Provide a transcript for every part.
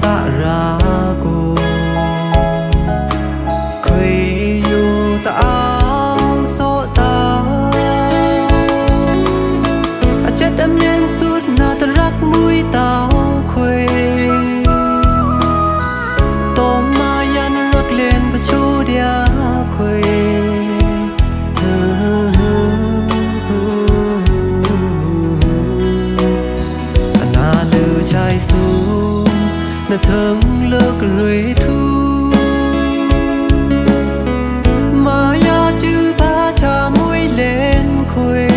sa ra cô quê yêu ta áo số ta chết em nhân suốt na ta rắc mũi tao quê tô ma yan rắc lên và chú dia quê trái xuống nó thương lỡ cười thu mà ya chữ ba cha mũi lên khuê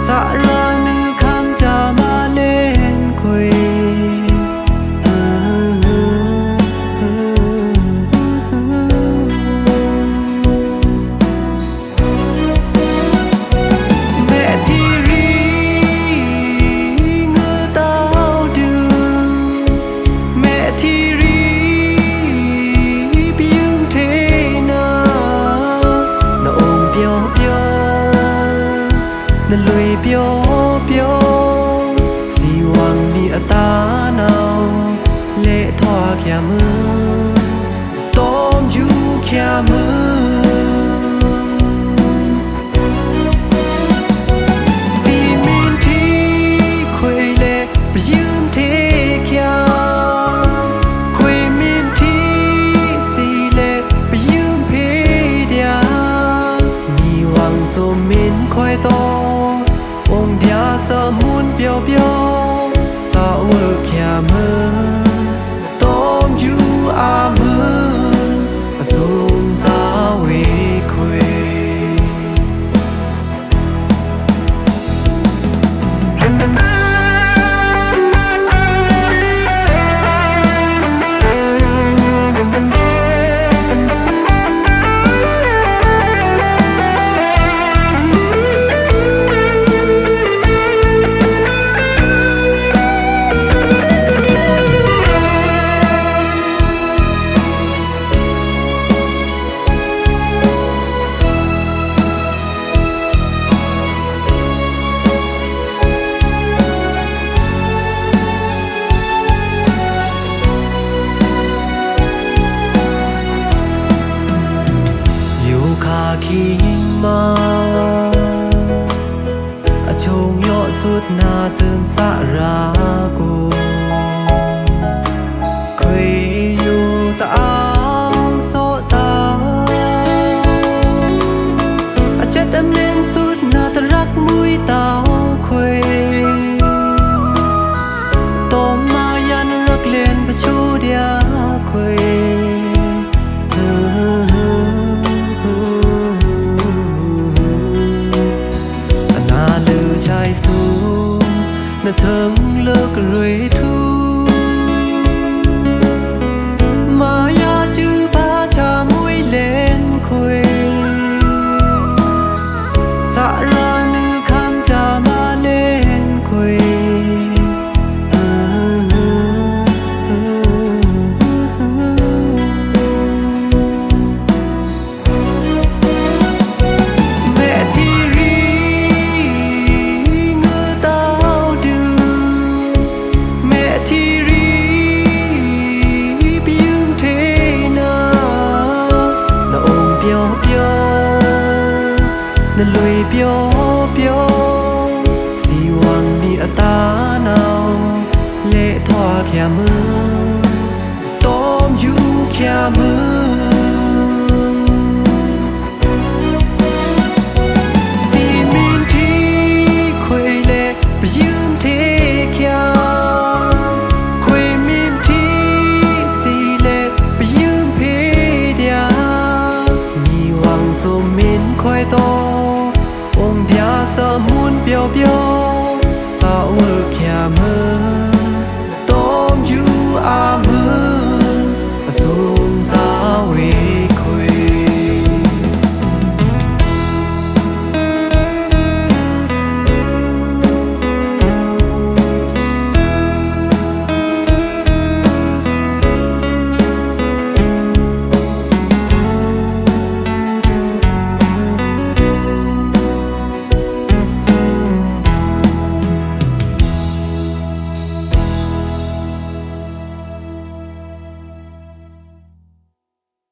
xa ra nữ khám cha ma lên khuê mẹ thì nên lùi biếu biếu si hoàng đi ta nào lệ thoa kia mưa tôm du kia mưa si min thi khuê lệ biếm thế kia khuê min thi si lệ biếm phê dia mi hoàng so min khuê to ông dia sa muốn biao biao sao ở kia mơ tôm du a mơ zoom sao về quê khi mà trông nhỏ suốt na sơn xa ra cô quê yêu ta áo số ta chết em nên suốt na ta rắc mũi tao quê tô ma yan rắc lên và chú dia quê trái xuống nó thương lỡ cười thu mà ya chữ ba cha mũi lên khuê xa ra nữ khám cha ma lên khuê nên lùi biếu biếu si hoàng đi ta nào lệ thoa kia mưa